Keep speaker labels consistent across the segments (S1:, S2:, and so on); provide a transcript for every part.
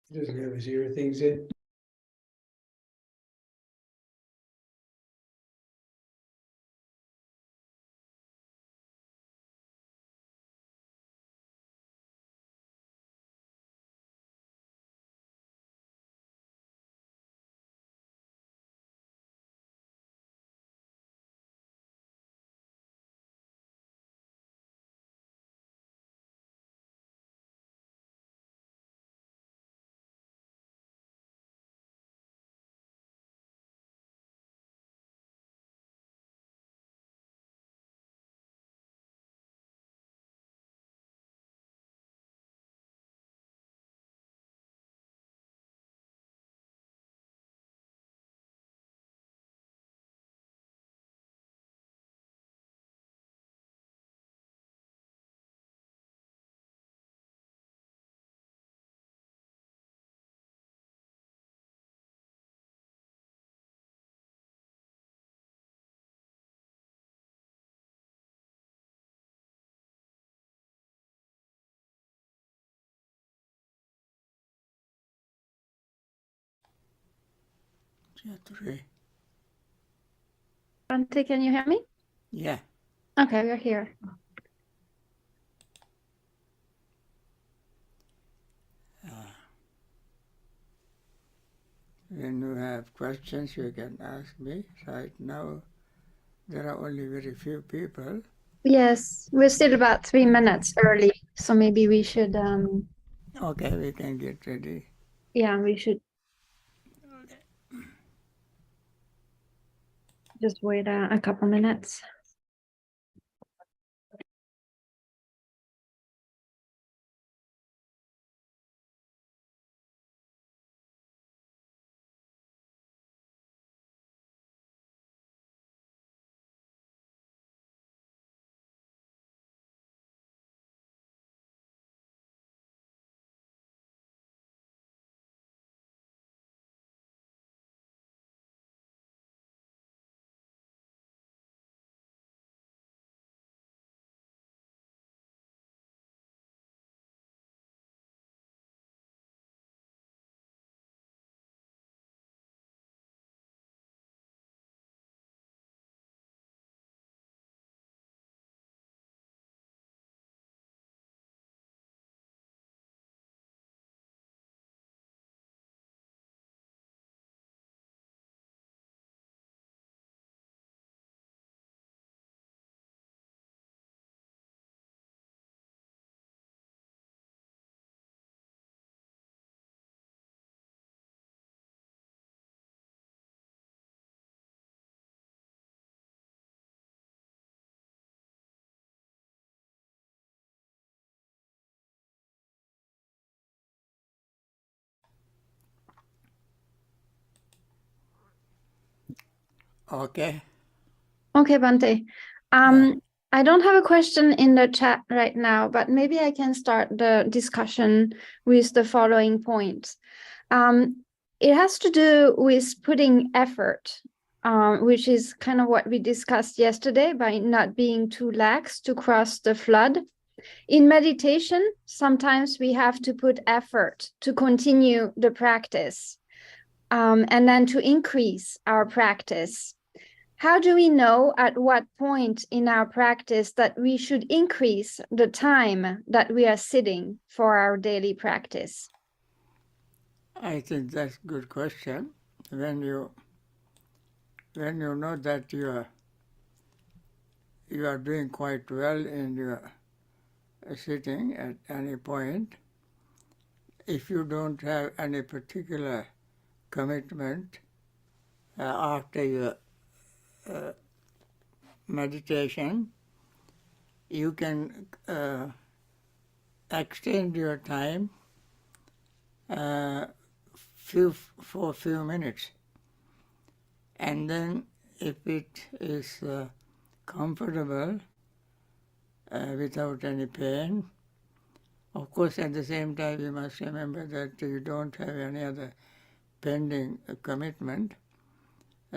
S1: He doesn't have his ear things in.
S2: Bhante, can you hear me?
S3: Yeah.
S2: Okay, we're here.
S3: When you have questions, you can ask me. Right now, there are only very few people.
S2: Yes, we're still about 3 minutes early, so maybe we should,
S3: Okay, we can get ready.
S2: yeah, we should just wait a couple minutes.
S3: Okay.
S2: Okay, Bhante. I don't have a question in the chat right now, but maybe I can start the discussion with the following points. It has to do with putting effort, which is kind of what we discussed yesterday by not being too lax to cross the flood. In meditation, sometimes we have to put effort to continue the practice, and then to increase our practice. How do we know at what point in our practice that we should increase the time that we are sitting for our daily practice?
S3: I think that's a good question. When you know that you are doing quite well in your sitting at any point, if you don't have any particular commitment after your meditation, you can extend your time for a few minutes. And then if it is comfortable without any pain, of course at the same time you must remember that you don't have any other pending commitment,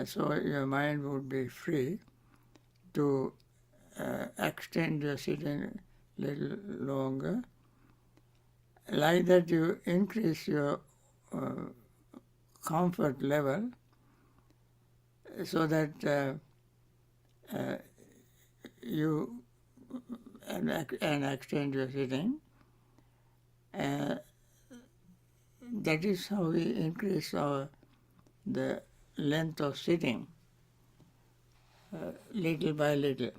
S3: so your mind would be free to extend your sitting a little longer. Like that you increase your comfort level so that you and extend your sitting. That is how we increase the length of sitting little by little.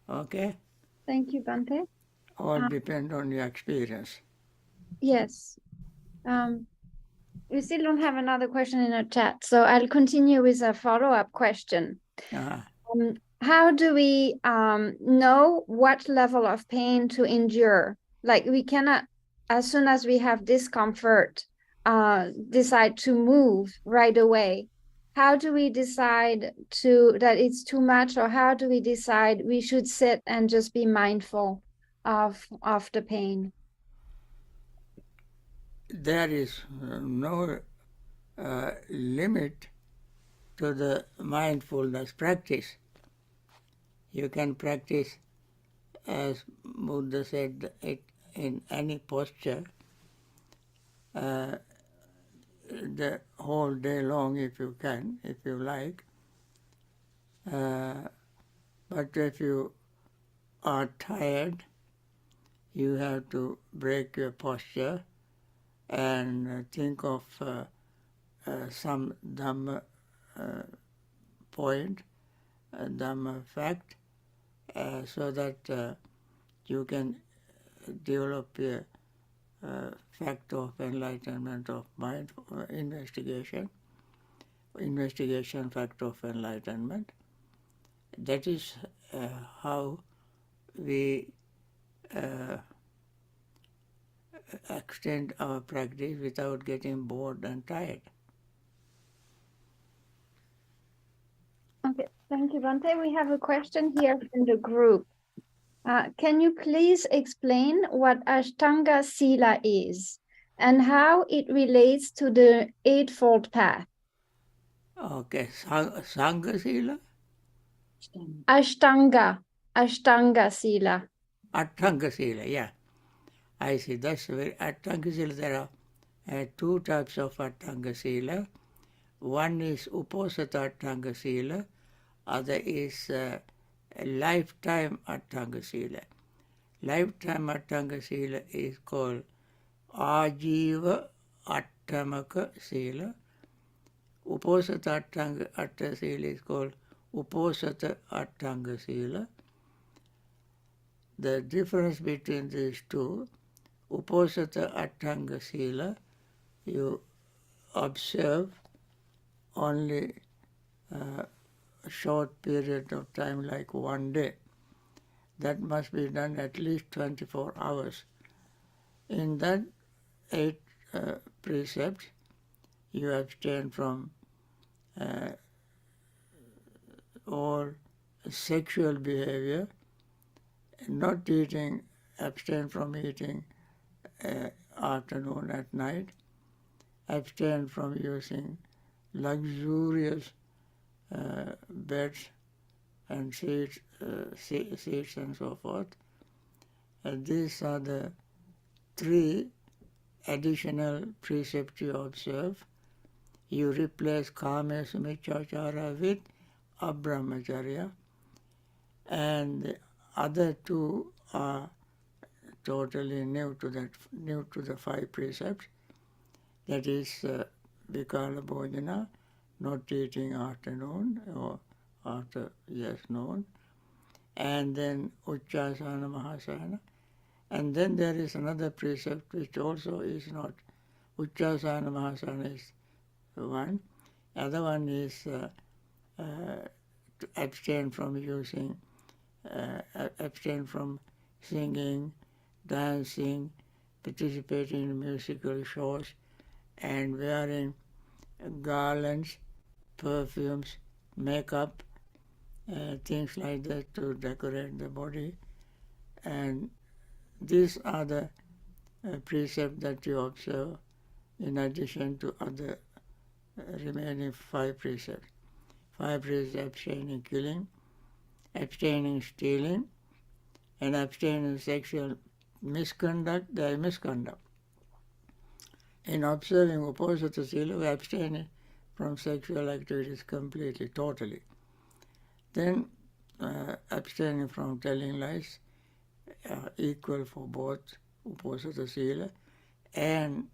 S3: Okay?
S2: Thank you, Bhante.
S3: All depend on your experience.
S2: Yes. We still don't have another question in the chat, so I'll continue with a follow-up question. How do we know what level of pain to endure? Like we cannot, as soon as we have discomfort, decide to move right away. How do we decide that it's too much, or how do we decide we should sit and just be mindful of the pain?
S3: There is no limit to the mindfulness practice. You can practice, as Buddha said, it in any posture the whole day long if you can, if you like. But if you are tired, you have to break your posture and think of some Dhamma point, Dhamma fact, so that you can develop a fact of enlightenment of mind, investigation, fact of enlightenment. That is how we extend our practice without getting bored and tired.
S2: Okay, thank you, Bhante. We have a question here from the group. Can you please explain what Ashtanga Sila is and how it relates to the Eightfold Path?
S3: Okay, Sangha Sila?
S2: Ashtanga Sila.
S3: Attanga Sila, yeah. I see, that's very, Attanga Sila, there are two types of Attanga Sila. One is Uposatha Attanga Sila, other is a lifetime Attanga Sila. Lifetime Attanga Sila is called Ajiva Attamaka Sila. Uposatha Attanga Sila is called Uposatha Attanga Sila. The difference between these two, Uposatha Attanga Sila, you observe only a short period of time, like one day. That must be done at least 24 hours. In that 8 precepts, you abstain from all sexual behavior, not eating, abstain from eating afternoon at night, abstain from using luxurious beds and seats and so forth. And these are the 3 additional precepts you observe. You replace Kame Sumichachara with Abrahmacharya, and the other 2 are totally new to the 5 precepts. That is Vikala Bhojana, not eating afternoon or after noon, and then Uchchasana Mahasana. And then there is another precept which also is not Uchchasana Mahasana is one. The other one is to abstain from using, abstain from singing, dancing, participating in musical shows, and wearing garlands, perfumes, makeup, things like that to decorate the body. And these are the precepts that you observe in addition to other remaining 5 precepts. 5 precepts: abstaining killing, abstaining stealing, and abstaining sexual misconduct. There is misconduct. In observing Uposatha Sila, we abstain from sexual activities completely, totally. Then abstaining from telling lies, equal for both Uposatha Sila and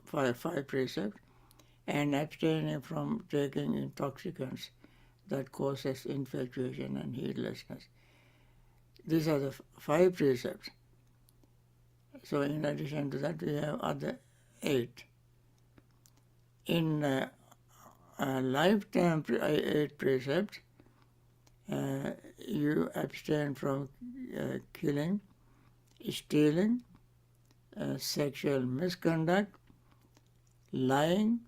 S3: five precepts, and abstaining from taking intoxicants that causes infatuation and heedlessness. These are the 5 precepts. So in addition to that, we have other 8. In lifetime 8 precepts, you abstain from killing, stealing, sexual misconduct, lying,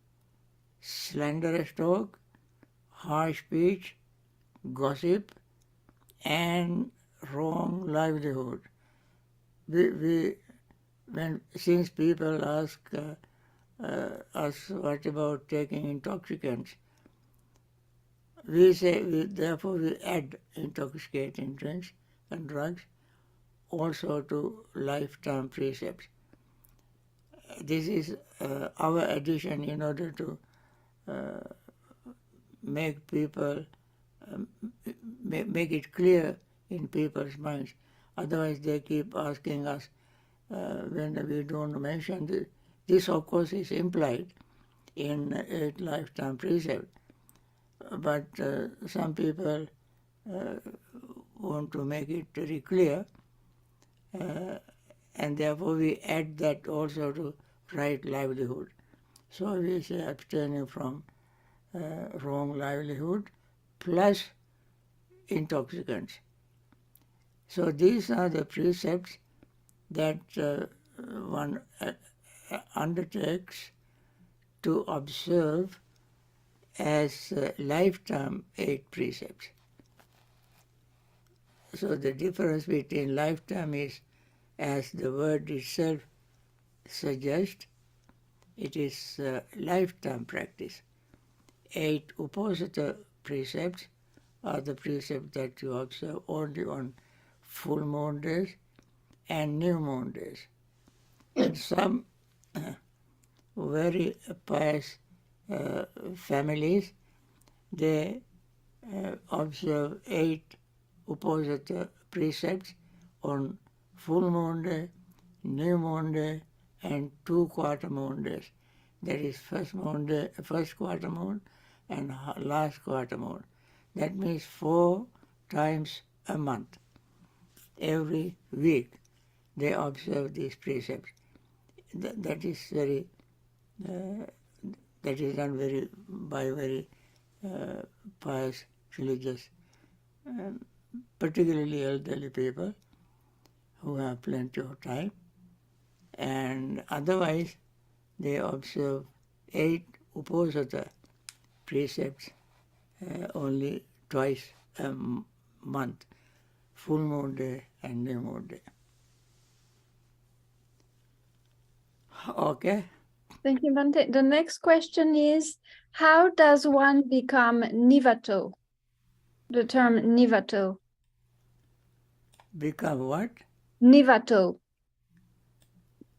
S3: slanderous talk, harsh speech, gossip, and wrong livelihood. Since people ask us what about taking intoxicants, we say therefore we add intoxicating drinks and drugs also to lifetime precepts. This is our addition in order to make people make it clear in people's minds. Otherwise, they keep asking us when we don't mention this. This, of course, is implied in 8 lifetime precepts. But some people want to make it very clear, and therefore we add that also to right livelihood. So we say abstaining from wrong livelihood plus intoxicants. So these are the precepts that one undertakes to observe as lifetime 8 precepts. So the difference between lifetime is, as the word itself suggests, it is lifetime practice. 8 Uposatha precepts are the precepts that you observe only on full moon days and new moon days. And some very pious families, they observe 8 Uposatha precepts on full moon day, new moon day, and 2 quarter moon days. That is first quarter moon and last quarter moon. That means 4 times a month. Every week they observe these precepts. That is very that is done by very pious religious, particularly elderly people who have plenty of time. And otherwise, they observe 8 Uposatha precepts only twice a month, full moon day and new moon day. Okay.
S2: Thank you, Bhante. The next question is, how does one become nivato? The term nivato.
S3: Become what?
S2: Nivato.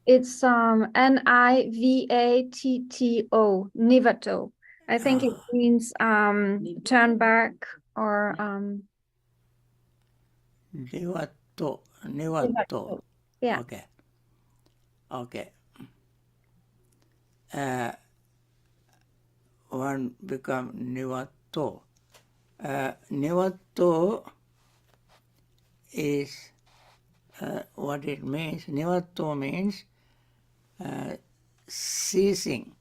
S2: It's Nivatto. Nivato. I think it means turn back or
S3: Nivatto.
S2: Yeah.
S3: Okay. One become nivatto. Nivatto is what it means. Nivatto means ceasing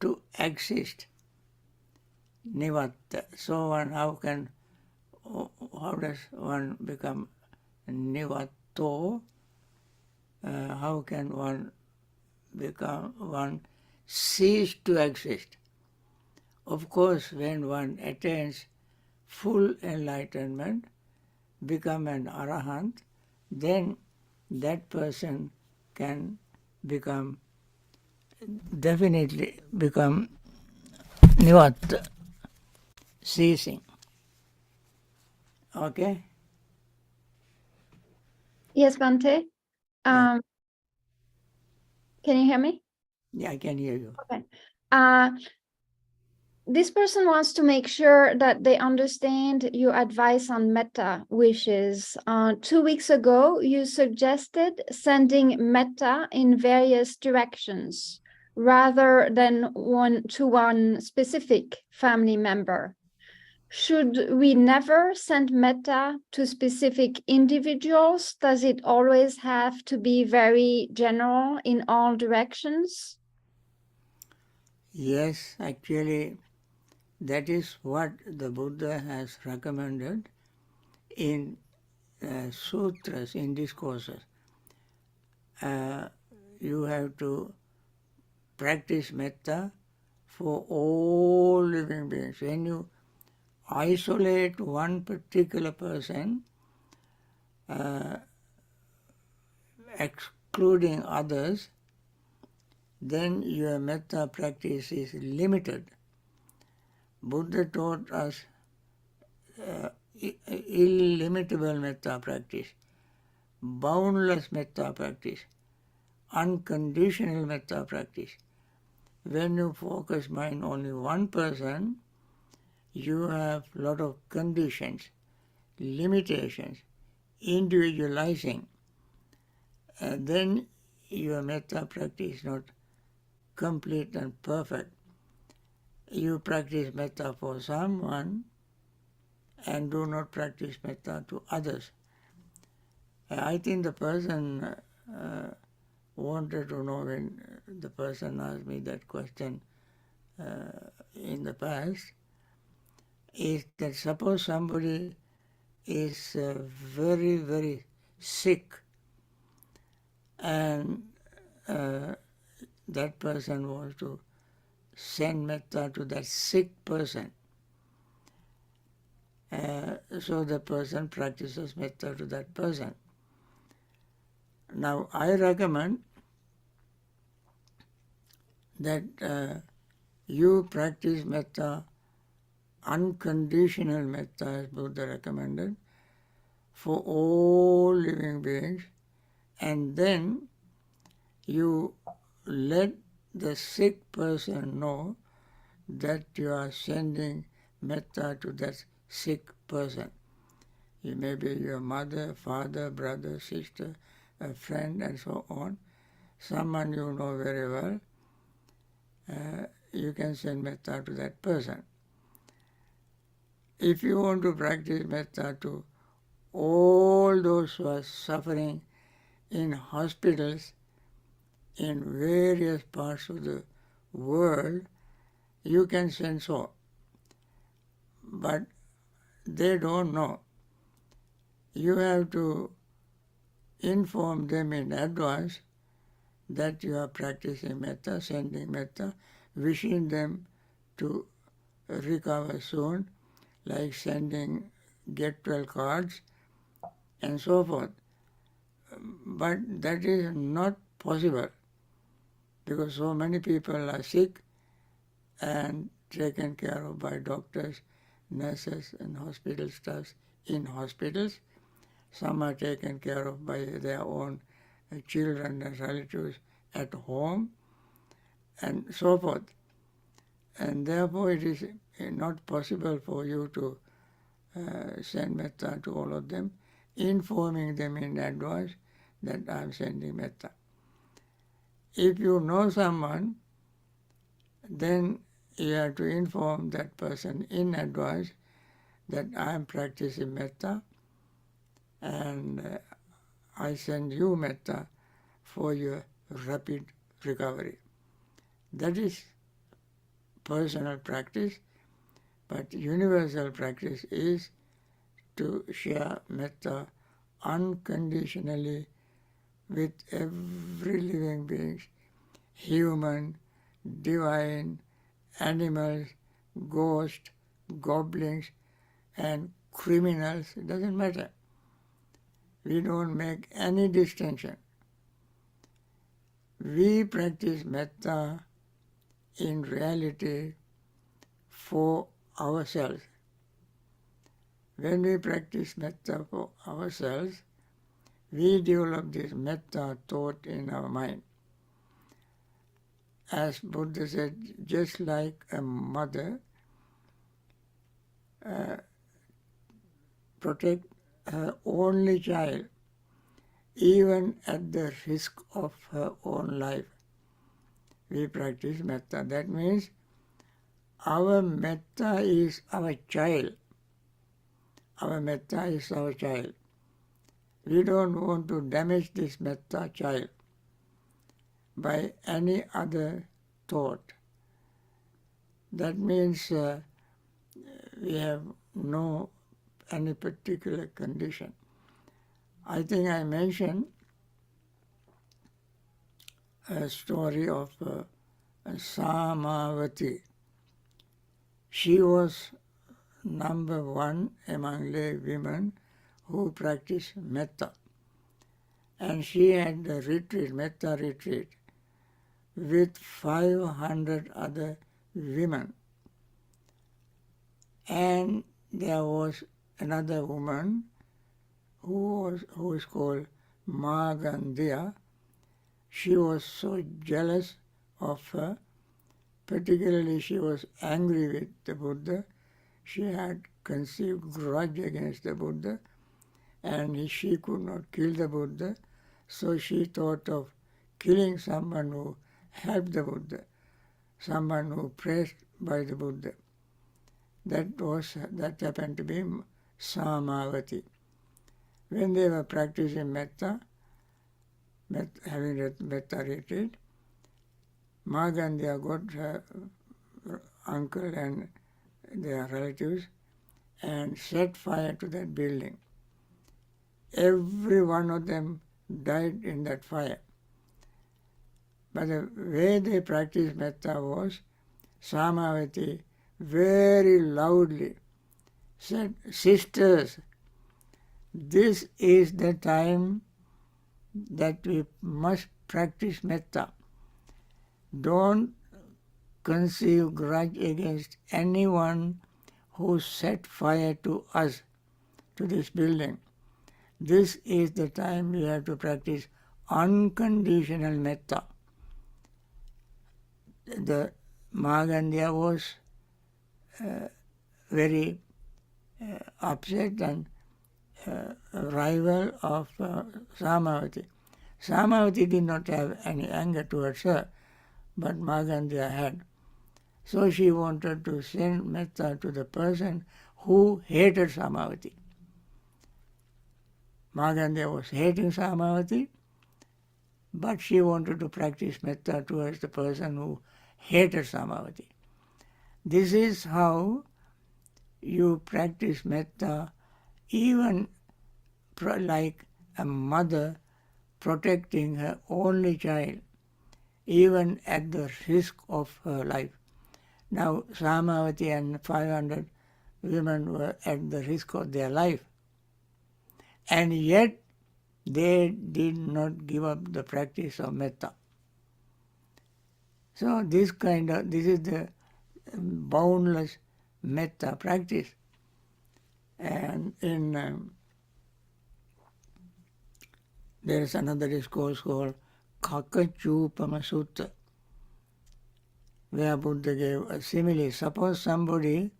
S3: to exist. Nivatta. So how does one become nivatto? How can one cease to exist? Of course, when one attains full enlightenment, become an arahant, then that person can definitely become nivatta, ceasing. Okay?
S2: Yes, Bhante. Can you hear me?
S3: Yeah, I can hear you.
S2: Okay. This person wants to make sure that they understand your advice on metta, which is 2 weeks ago, you suggested sending metta in various directions rather than one specific family member. Should we never send metta to specific individuals? Does it always have to be very general in all directions?
S3: Yes, actually, that is what the Buddha has recommended in sutras, in discourses. You have to practice metta for all living beings. When you isolate one particular person, excluding others, then your metta practice is limited. Buddha taught us illimitable metta practice, boundless metta practice, unconditional metta practice. When you focus mind only one person, you have a lot of conditions, limitations, individualizing. And then your metta practice is not complete and perfect. You practice metta for someone and do not practice metta to others. I think the person wanted to know, when the person asked me that question in the past, is that suppose somebody is very, very sick, and that person wants to send metta to that sick person. So the person practices metta to that person. Now, I recommend that you practice metta, unconditional metta, as Buddha recommended, for all living beings, and then you let the sick person know that you are sending metta to that sick person. It may be your mother, father, brother, sister, a friend, and so on. Someone you know very well, you can send metta to that person. If you want to practice metta to all those who are suffering in hospitals in various parts of the world, you can send so. But they don't know. You have to inform them in advance that you are practicing metta, sending metta, wishing them to recover soon, like sending get well cards and so forth. But that is not possible because so many people are sick and taken care of by doctors, nurses and hospital staffs in hospitals. Some are taken care of by their own children and relatives at home and so forth. And therefore it is not possible for you to send metta to all of them, informing them in advance that I am sending metta. If you know someone, then you have to inform that person in advance that I am practicing metta and I send you metta for your rapid recovery. That is personal practice, but universal practice is to share metta unconditionally with every living being, human, divine, animals, ghosts, goblins, and criminals. It doesn't matter. We don't make any distinction. We practice metta in reality for ourselves. When we practice metta for ourselves, we develop this metta thought in our mind. As Buddha said, just like a mother protect her only child even at the risk of her own life, we practice metta. That means our metta is our child. Our metta is our child. We don't want to damage this metta child by any other thought. That means we have no any particular condition. I think I mentioned a story of Samavati. She was number one among lay women who practiced metta. And she had a retreat, metta retreat, with 500 other women. And there was another woman who is called Magandhya. She was so jealous of her, particularly she was angry with the Buddha. She had conceived grudge against the Buddha, and she could not kill the Buddha, so she thought of killing someone who helped the Buddha, someone who praised by the Buddha. That happened to be Samavati. When they were practicing metta, having a metta retreat, Magandhya got her uncle and their relatives and set fire to that building. Every one of them died in that fire. But the way they practiced metta was, Samavati very loudly said, "Sisters, this is the time that we must practice metta. Don't conceive grudge against anyone who set fire to us, to this building. This is the time we have to practice unconditional metta." The Magandhya was very upset and rival of Samavati. Samavati did not have any anger towards her, but Magandhya had. So she wanted to send metta to the person who hated Samavati. Magandhya was hating Samavati, but she wanted to practice metta towards the person who hated Samavati. This is how you practice metta, even like a mother protecting her only child, even at the risk of her life. Now, Samavati and 500 women were at the risk of their life, and yet they did not give up the practice of metta. So this is the boundless metta practice. And there is another discourse called Kakachupama Sutta, where Buddha gave a simile. Suppose somebody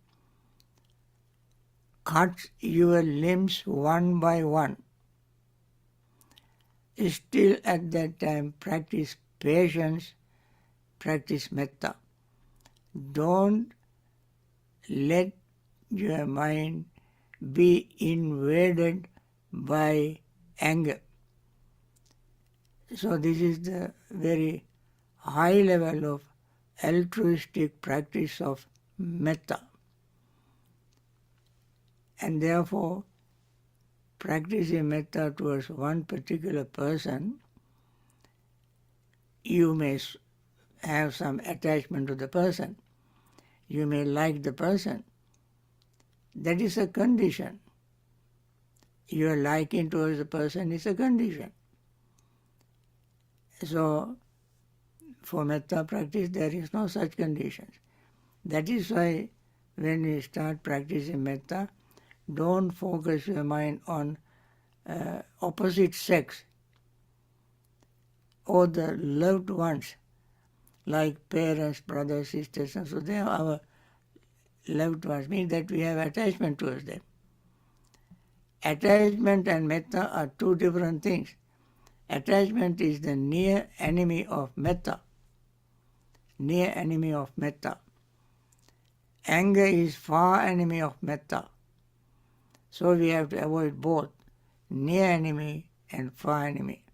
S3: cuts your limbs one by one. Still at that time practice patience, practice metta. Don't let your mind be invaded by anger. So this is the very high level of altruistic practice of metta. And therefore, practicing metta towards one particular person, you may have some attachment to the person. You may like the person. That is a condition. Your liking towards the person is a condition. So, for metta practice, there is no such conditions. That is why when you start practicing metta, don't focus your mind on opposite sex or the loved ones, like parents, brothers, sisters, and so they are our loved ones, means that we have attachment towards them. Attachment and metta are two different things. Attachment is the near enemy of metta. Near enemy of metta. Anger is far enemy of metta. So we have to avoid both near enemy and far enemy.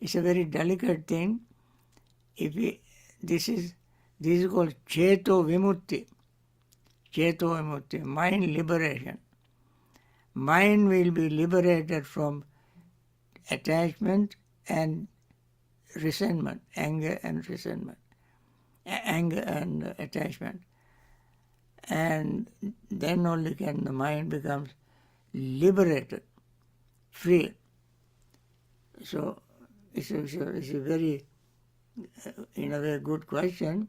S3: It's a very delicate thing. This is called Cheto Vimutti. Cheto Vimutti, mind liberation. Mind will be liberated from attachment and resentment, anger and resentment, anger and attachment. And then only can the mind become liberated, free. So it's a very, in a way, good question,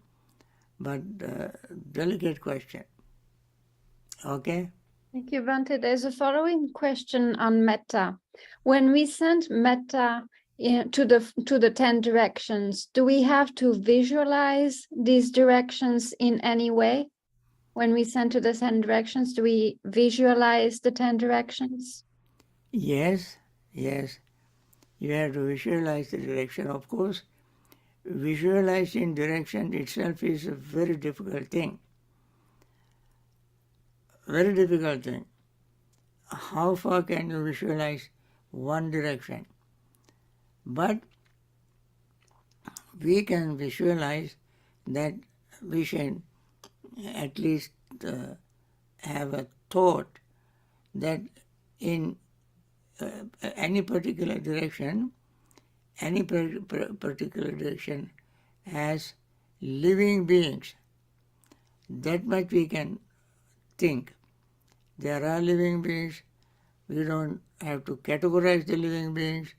S3: but delicate question. Okay?
S2: Thank you, Bhante. There's a following question on metta. When we send metta to the 10 directions, do we have to visualize these directions in any way? When we send to the 10 directions, do we visualize the 10 directions?
S3: Yes. You have to visualize the direction. Of course, visualizing direction itself is a very difficult thing. Very difficult thing. How far can you visualize one direction? But we can visualize that we should at least have a thought that in any particular direction has living beings. That much we can think. There are living beings. We don't have to categorize the living beings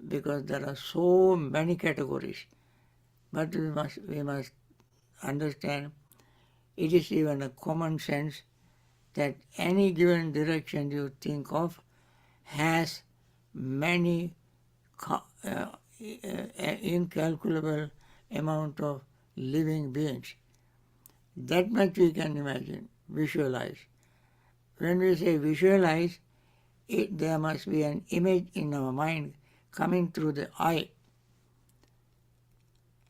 S3: because there are so many categories. But we must understand it is even a common sense that any given direction you think of has many incalculable amount of living beings. That much we can imagine, visualize. When we say visualize, there must be an image in our mind coming through the eye.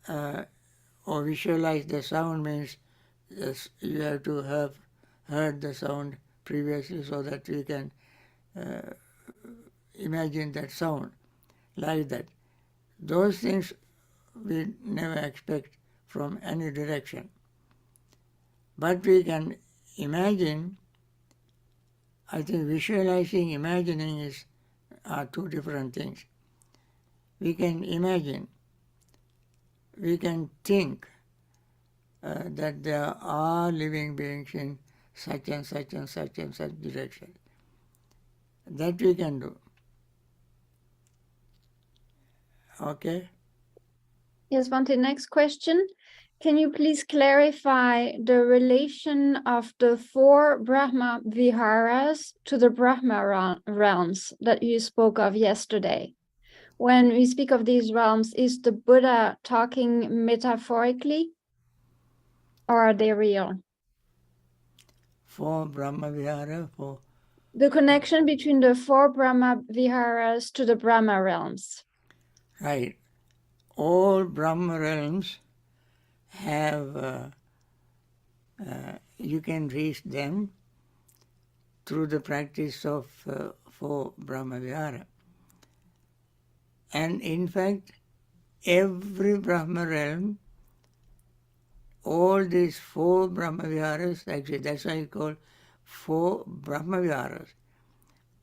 S3: Or visualize the sound means you have to have heard the sound previously so that we can imagine that sound like that. Those things we never expect from any direction. But we can imagine. I think visualizing, imagining are two different things. We can imagine, we can think that there are living beings in such and such and such and such direction. That we can do. Okay?
S2: Yes, Bhante, next question. Can you please clarify the relation of the 4 Brahma viharas to the Brahma realms that you spoke of yesterday? When we speak of these realms, is the Buddha talking metaphorically or are they real?
S3: 4 Brahma Vihara,
S2: the connection between the 4 Brahma viharas to the Brahma realms.
S3: Right. All Brahma realms have, you can reach them through the practice of 4 Brahma Vihara. And in fact, every Brahma realm, all these 4 Brahma Viharas, actually that's why it's called 4 Brahma Viharas.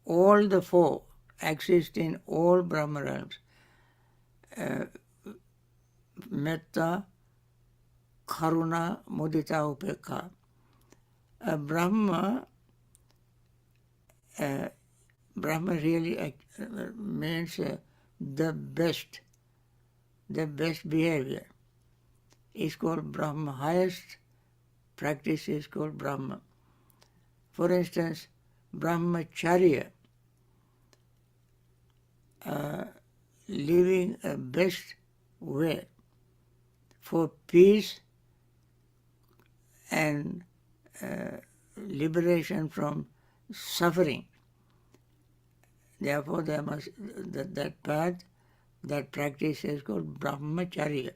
S3: All the 4 exist in all Brahma realms. Metta, Karuna, Mudita, Upekha. Brahma really means the best behavior. It's called Brahma. Highest practice is called Brahma. For instance, Brahmacharya. living a best way for peace and liberation from suffering. Therefore, there must that path, that practice is called brahmacharya.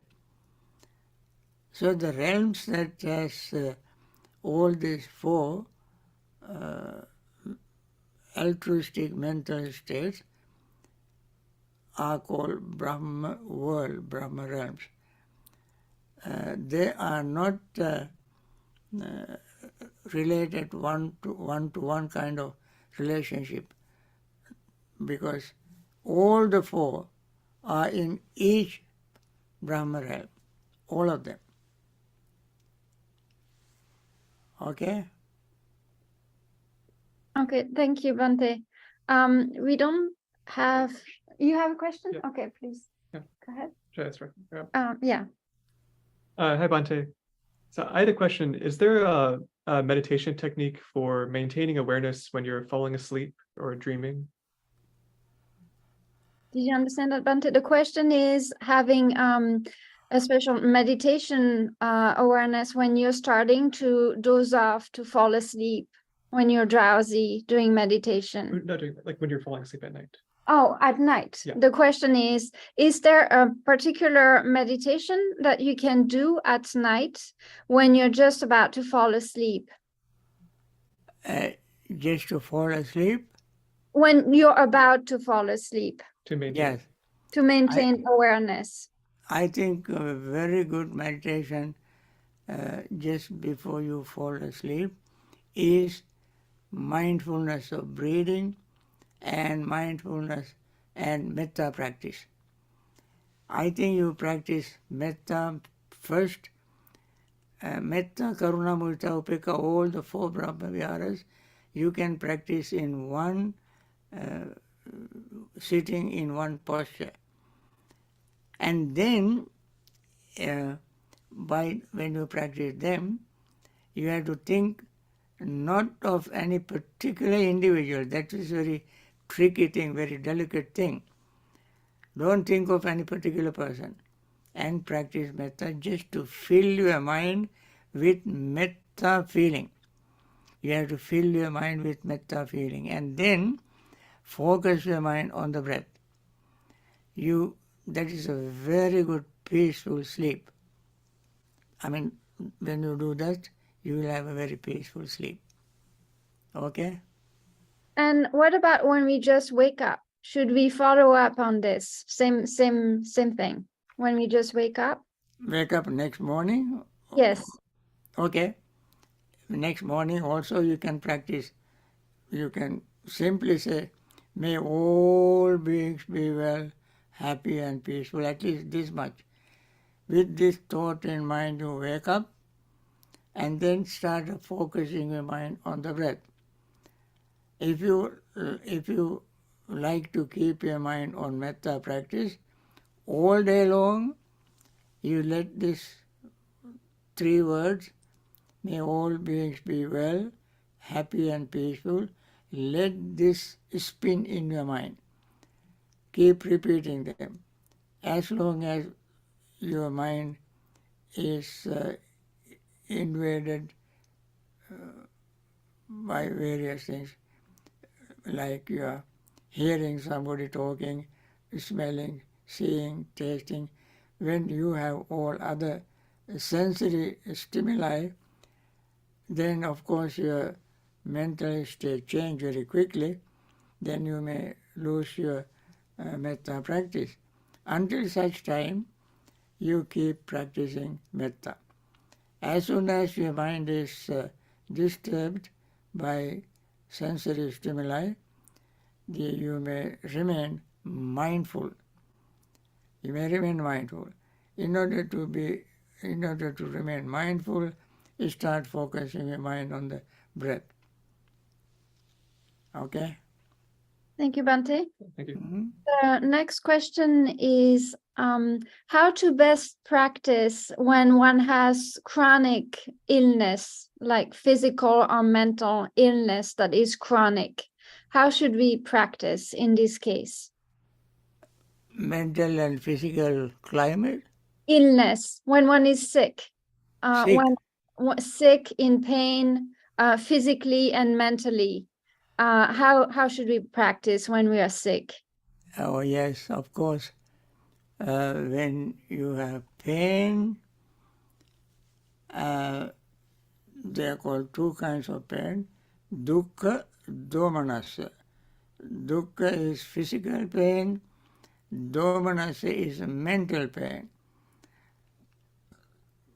S3: So the realms that has all these four altruistic mental states are called Brahma world, Brahma realms. They are not related one-to-one kind of relationship, because all the four are in each Brahma realm, all of them. Okay?
S2: Okay, thank you, Bhante. We don't have, you have a question?
S4: Yeah.
S2: Okay, please.
S4: Yeah.
S2: Go ahead.
S4: Should I answer?
S2: Yeah.
S4: Hi, Bhante. So I had a question. Is there a meditation technique for maintaining awareness when you're falling asleep or dreaming?
S2: Did you understand that, Bhante? The question is having a special meditation awareness when you're starting to doze off, to fall asleep, when you're drowsy doing meditation.
S4: No, like when you're falling asleep at night.
S2: Oh, at night.
S4: Yeah.
S2: The question is there a particular meditation that you can do at night when you're just about to fall asleep?
S3: Just to fall asleep?
S2: When you're about to fall asleep,
S4: To maintain.
S3: Yes.
S2: to maintain awareness.
S3: I think a very good meditation just before you fall asleep is mindfulness of breathing and mindfulness and metta practice. I think you practice metta first. Metta, karuna, mudita, upekkha, all the four Brahma viharas, you can practice in one sitting in one posture. And then, when you practice them, you have to think not of any particular individual. That is very tricky thing, very delicate thing. Don't think of any particular person. And practice metta just to fill your mind with metta feeling. You have to fill your mind with metta feeling, and then focus your mind on the breath. That is a very good peaceful sleep. I mean, when you do that, you will have a very peaceful sleep. Okay?
S2: And what about when we just wake up? Should we follow up on this? Same thing. When we just wake up?
S3: Wake up next morning?
S2: Yes.
S3: Okay. Next morning also you can practice. You can simply say, may all beings be well, happy and peaceful, at least this much. With this thought in mind, you wake up and then start focusing your mind on the breath. If you like to keep your mind on metta practice, all day long you let these three words, may all beings be well, happy and peaceful, let this spin in your mind. Keep repeating them. As long as your mind is invaded by various things, like you are hearing somebody talking, smelling, seeing, tasting, when you have all other sensory stimuli, then of course your mental state change very quickly, then you may lose your metta practice. Until such time, you keep practicing metta. As soon as your mind is disturbed by sensory stimuli, you may remain mindful. You may remain mindful. In order to remain mindful, you start focusing your mind on the breath. Okay?
S2: Thank you, Bhante.
S4: Thank you.
S3: Mm-hmm.
S2: The next question is how to best practice when one has chronic illness, like physical or mental illness that is chronic. How should we practice in this case?
S3: mental and physical climate.
S2: Illness, when one is sick,
S3: Sick.
S2: sick, in pain, physically and mentally. How should we practice when we are sick?
S3: Oh yes, of course. When you have pain, they are called two kinds of pain. Dukkha, domanassa. Dukkha is physical pain. Domanassa is mental pain.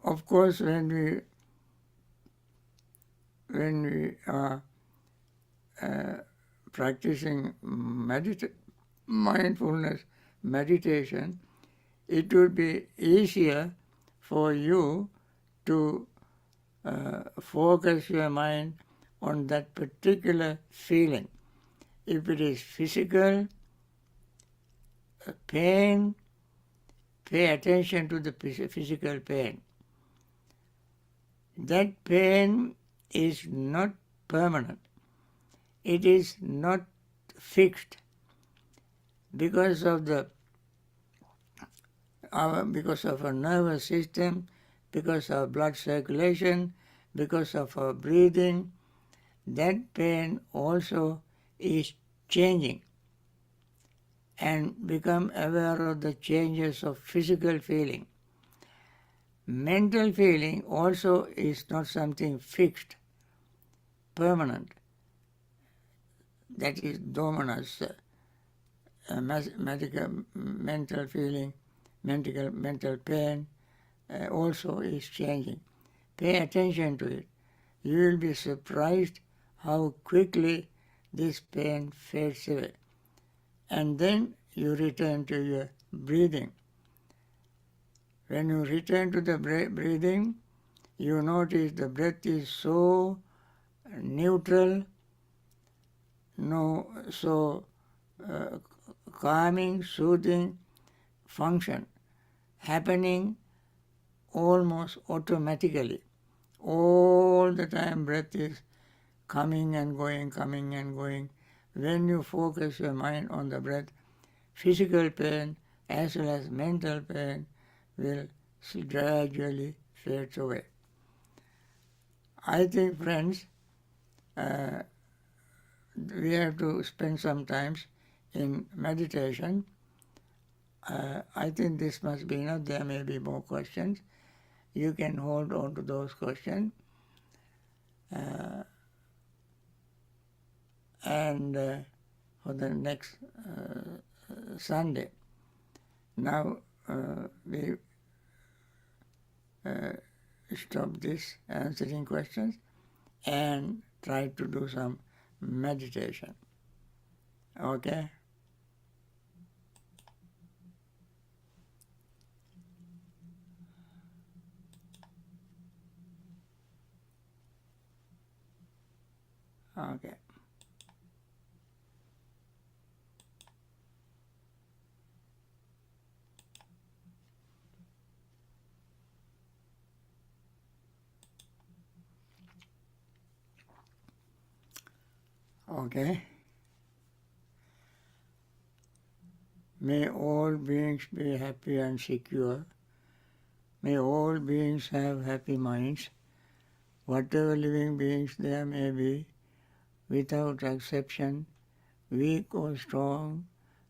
S3: Of course, when we are practicing mindfulness meditation, it would be easier for you to focus your mind on that particular feeling. If it is physical pain, pay attention to the physical pain. That pain is not permanent. It is not fixed because of our nervous system, because of blood circulation, because of our breathing. That pain also is changing, and become aware of the changes of physical feeling. Mental feeling also is not something fixed, permanent. That is domanas, mental feeling, mental pain also is changing. Pay attention to it. You will be surprised how quickly this pain fades away. And then you return to your breathing. When you return to the breathing, you notice the breath is so neutral, so calming, soothing function, happening almost automatically. All the time breath is coming and going, coming and going. When you focus your mind on the breath, physical pain as well as mental pain will gradually fade away. I think, friends, we have to spend some time in meditation. I think this must be enough. There may be more questions. You can hold on to those questions. And for the next Sunday. Now we stop this answering questions and try to do some meditation. Okay? Okay. Okay. May all beings be happy and secure. May all beings have happy minds. Whatever living beings there may be, without exception, weak or strong,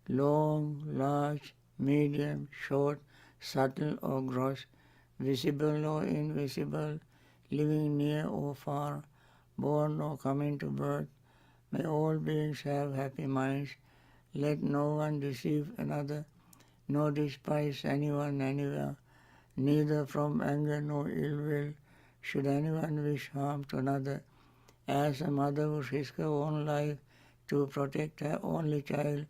S3: long, large, medium, short, subtle or gross, visible or invisible, living near or far, born or coming to birth, may all beings have happy minds. Let no one deceive another, nor despise anyone anywhere, neither from anger nor ill will should anyone wish harm to another. As a mother would risk her own life to protect her only child,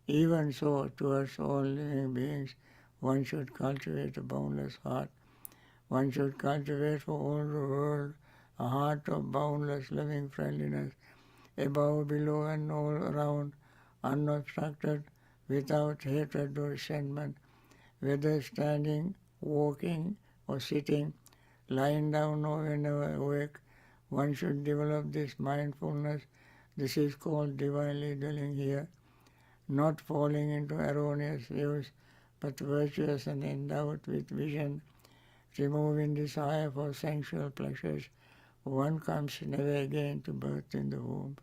S3: even so towards all living beings one should cultivate a boundless heart. One should cultivate for all the world a heart of boundless loving friendliness, above, below and all around, unobstructed, without hatred or resentment, whether standing, walking or sitting, lying down or whenever awake. One should develop this mindfulness. This is called divinely dwelling here. not falling into erroneous views, but virtuous and endowed with vision, removing desire for sensual pleasures, one comes never again to birth in the womb.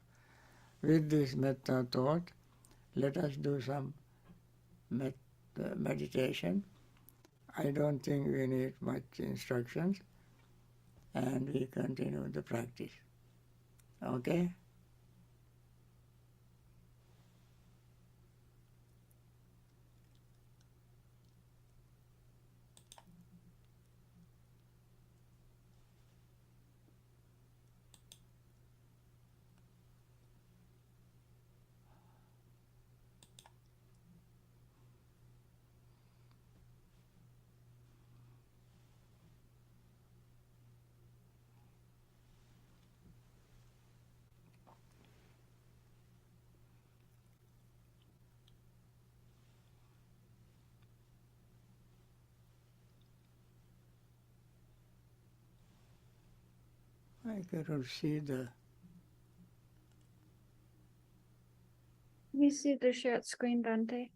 S3: With this metta thought, let us do some meditation. I don't think we need much instructions, and we continue the practice. Okay? I cannot see the...
S2: We see the shared screen, Bhante.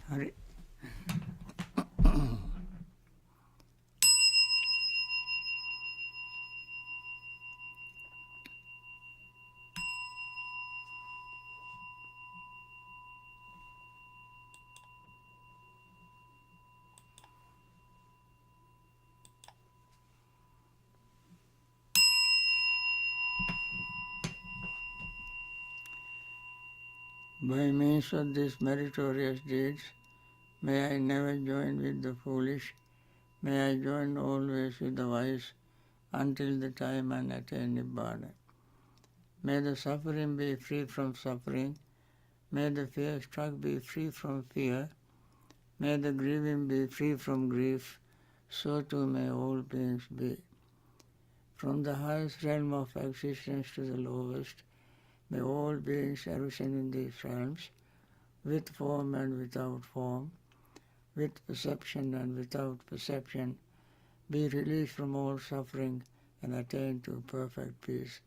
S3: Hari. By means of these meritorious deeds, may I never join with the foolish, may I join always with the wise, until the time I attain Nibbana. May the suffering be free from suffering, may the fear-struck be free from fear, may the grieving be free from grief, so too may all beings be. From the highest realm of existence to the lowest, may all beings arisen in these realms, with form and without form, with perception and without perception, be released from all suffering and attain to perfect peace.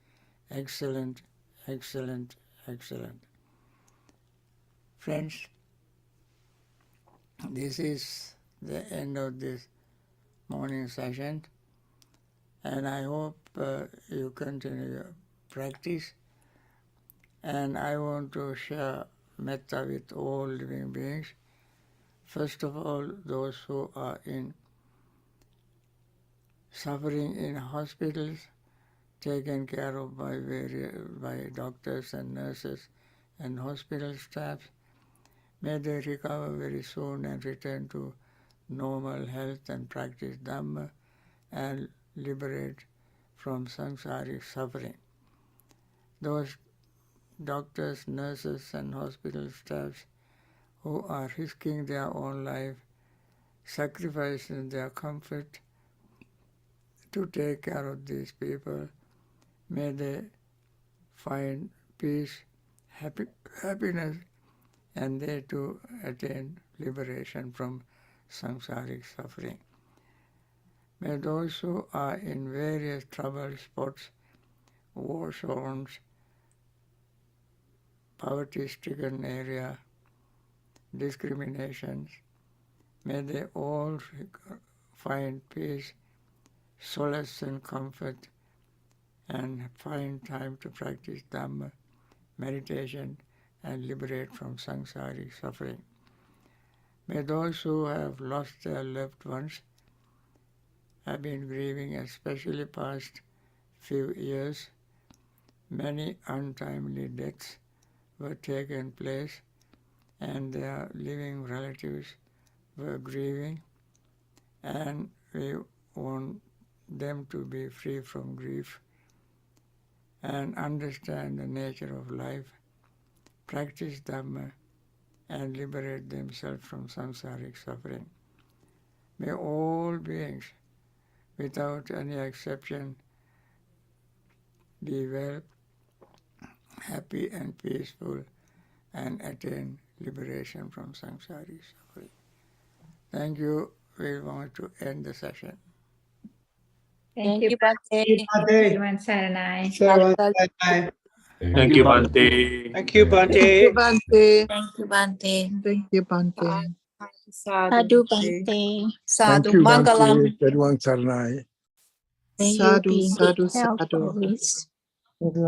S3: Excellent, excellent, excellent. Friends, this is the end of this morning session, and I hope you continue your practice. And I want to share Metta with all living beings. First of all, those who are in suffering in hospitals, taken care of by doctors and nurses and hospital staff. May they recover very soon and return to normal health and practice Dhamma and liberate from samsaric suffering. Those doctors, nurses and hospital staffs who are risking their own life, sacrificing their comfort to take care of these people, may they find peace, happiness, and they too attain liberation from samsaric suffering. May those who are in various trouble spots, war zones, poverty-stricken area, discriminations, may they all find peace, solace and comfort, and find time to practice Dhamma, meditation, and liberate from samsaric suffering. May those who have lost their loved ones, have been grieving, especially past few years, many untimely deaths were taken place, and their living relatives were grieving, and we want them to be free from grief and understand the nature of life, practice Dhamma, and liberate themselves from samsaric suffering. May all beings, without any exception, be well, happy and peaceful, and attain liberation from samsaric suffering. Thank you. We want to end the session.
S5: Thank you, Bhante. Saranai.
S1: Thank you, Bhante.
S6: Thank you, Bhante.
S1: Bhante.
S5: Thank you, Bhante.
S7: Thank you, Bhante.
S5: Sadhu, Bhante.
S7: Sadhu,
S5: Sadhu, Mangalam.
S7: Bhante. Saranai.
S5: May you
S7: Sadhu,
S5: be in
S7: sadhu,
S5: good health
S7: sadhu.
S5: always.